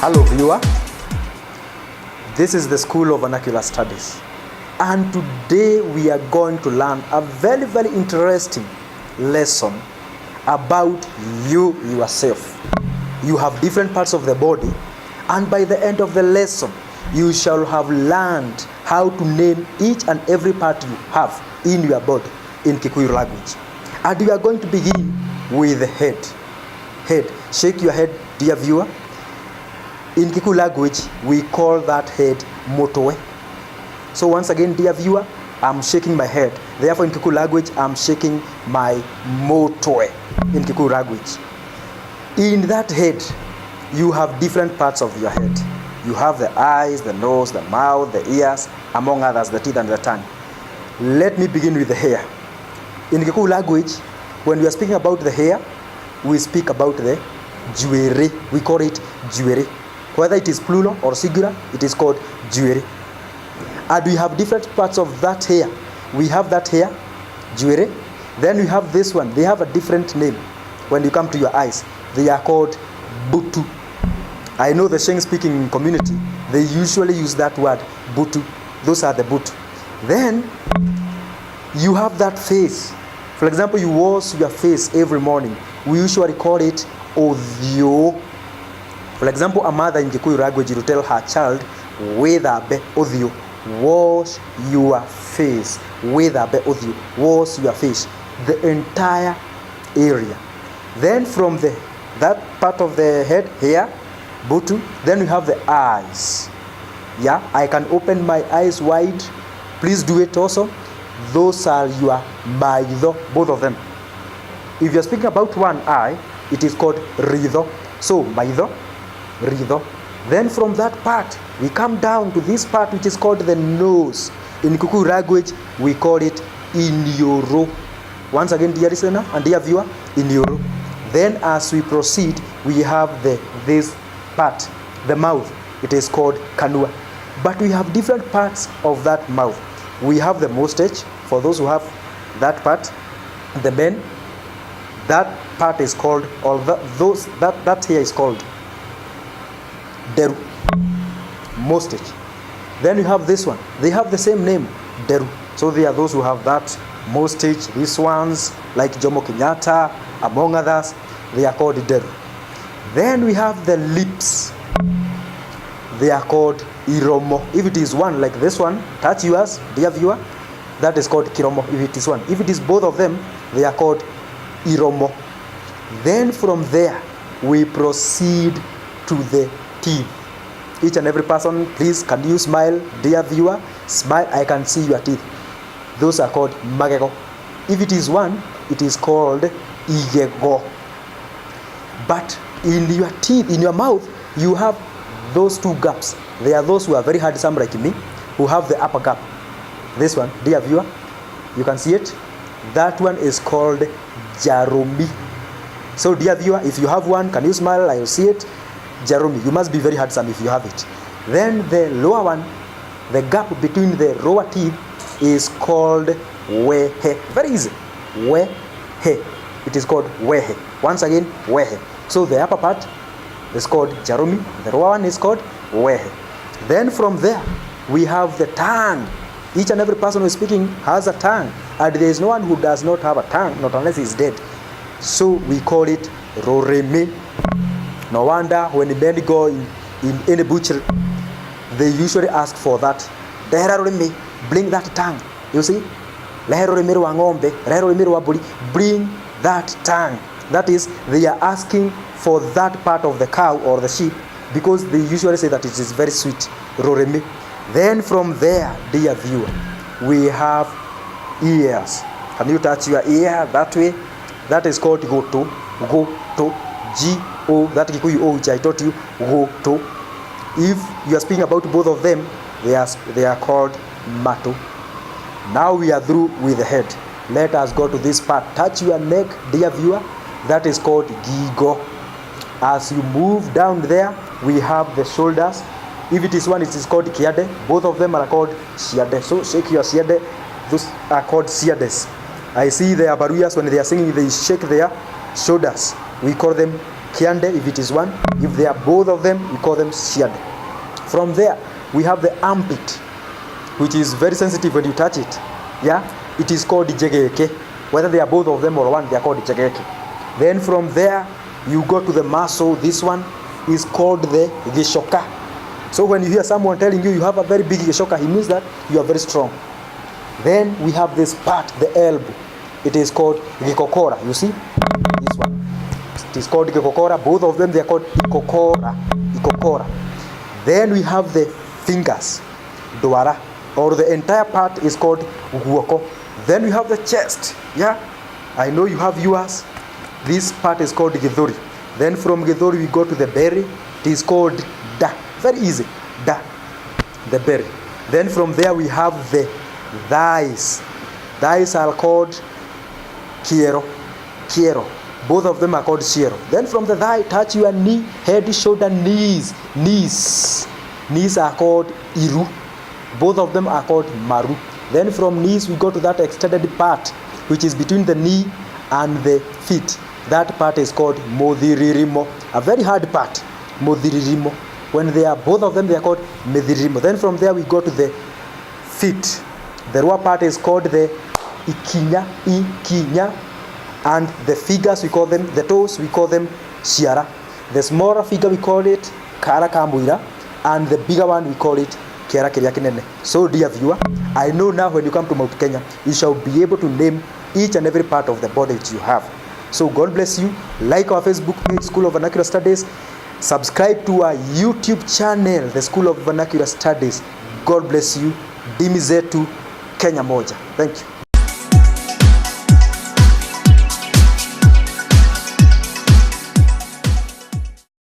Hello viewer, this is the School of Vernacular Studies, and today we are going to learn a very interesting lesson about you yourself. You have different parts of the body, and by the end of the lesson you shall have learned how to name each and every part you have in your body in Kikuyu language. And we are going to begin with the head. Head. Shake your head, dear viewer. In Kikuyu language, we call that head motoe. So once again, dear viewer, I'm shaking my head. Therefore, in Kikuyu language, I'm shaking my motoe in Kikuyu language. In that head, you have different parts of your head. You have the eyes, the nose, the mouth, the ears, among others, the teeth and the tongue. Let me begin with the hair. In Kikuyu language, when we are speaking about the hair, we speak about the jewelry. We call it jewelry. Whether it is plural or singular, it is called jewelry. And we have different parts of that hair. We have that hair, jewelry. Then we have this one. They have a different name. When you come to your eyes, they are called butu. I know the Sheng speaking community, they usually use that word, butu. Those are the butu. Then you have that face. For example, you wash your face every morning. We usually call it othio. For example, a mother in Kikuyu language will tell her child, "Wethabe othio," wash your face. Wethabe othio, wash your face. The entire area. Then from that part of the head here, butu, then we have the eyes. Yeah, I can open my eyes wide. Please do it also. Those are your maitho, both of them. If you're speaking about one eye, it is called ritho. So maitho, ritho. Then from that part, we come down to this part which is called the nose. In Kikuyu language, we call it inioro. Once again, dear listener and dear viewer, inioro. Then as we proceed, we have this part, the mouth. It is called kanua. But we have different parts of that mouth. We have the mustache, for those who have that part. The men, that part is called, or that here is called deru, mustache. Then you have this one. They have the same name, deru. So they are those who have that mustache. These ones, like Jomo Kenyatta, among others, they are called deru. Then we have the lips. They are called iromo. If it is one like this one, touch yours, dear viewer, that is called kiromo. If it is one. If it is both of them, they are called iromo. Then from there, we proceed to the teeth. Each and every person, please, can you smile, dear viewer? Smile, I can see your teeth. Those are called magego. If it is one, it is called igego. But in your teeth, in your mouth, you have those two gaps. They are those who are very handsome like me, who have the upper gap. This one, dear viewer, you can see it. That one is called jaromi. So dear viewer, if you have one, can you smile? I will see it. Jaromi. You must be very handsome if you have it. Then the lower one, the gap between the lower teeth is called wehe. Very easy. Wehe. It is called wehe. Once again, wehe. So the upper part is called jaromi. The lower one is called wehe. Then from there, we have the tongue. Each and every person who is speaking has a tongue. And there is no one who does not have a tongue, not unless he is dead. So we call it roreme. No wonder when the men go in any butchery, they usually ask for that. Bring that tongue. You see? Bring that tongue. That is, they are asking for that part of the cow or the sheep because they usually say that it is very sweet. Roreme. Then from there, dear viewer, we have ears. Can you touch your ear that way? That is called goto. Goto. G-O. That Kikuyu O which I taught you. Goto. If you are speaking about both of them, they are called mato. Now we are through with the head. Let us go to this part. Touch your neck, dear viewer. That is called gigo. As you move down there, we have the shoulders. If it is one, it is called kiade. Both of them are called siade. So shake your siade. Those are called siades. I see the Abaruyas when they are singing, they shake their shoulders. We call them kiande if it is one. If they are both of them, we call them siade. From there, we have the armpit, which is very sensitive when you touch it. Yeah, it is called jegeke. Whether they are both of them or one, they are called jegeke. Then from there, you go to the muscle. This one is called the gishoka. So when you hear someone telling you have a very big gishoka, it means that you are very strong. Then we have this part, the elbow. It is called gikokora. You see this one. It is called gikokora. Both of them, they are called ikokora. Then we have the fingers, doara, or the entire part is called guoko. Then we have the chest. Yeah, I know you have yours. This part is called githori. Then from githori we go to the belly. It is called da. Very easy, da, the belly. Then from there we have the thighs. Thighs are called kiero. Both of them are called chiero. Then from the thigh, touch your knee, head, shoulder, knees. Knees are called iru. Both of them are called maru. Then from knees we go to that extended part, which is between the knee and the feet. That part is called modhiririmo. A very hard part, modhiririmo. When they are both of them, they are called medhiririmo. Then from there we go to the feet. The lower part is called the ikinya. And the fingers, we call them, the toes, we call them shiara. The smaller figure, we call it kara kambuira. And the bigger one, we call it kiara kiriakinene. So dear viewer, I know now when you come to Mount Kenya, you shall be able to name each and every part of the body that you have. So God bless you. Like our Facebook page, School of Vernacular Studies. Subscribe to our YouTube channel, the School of Vernacular Studies. God bless you. Dimi zetu Kenya moja. Thank you.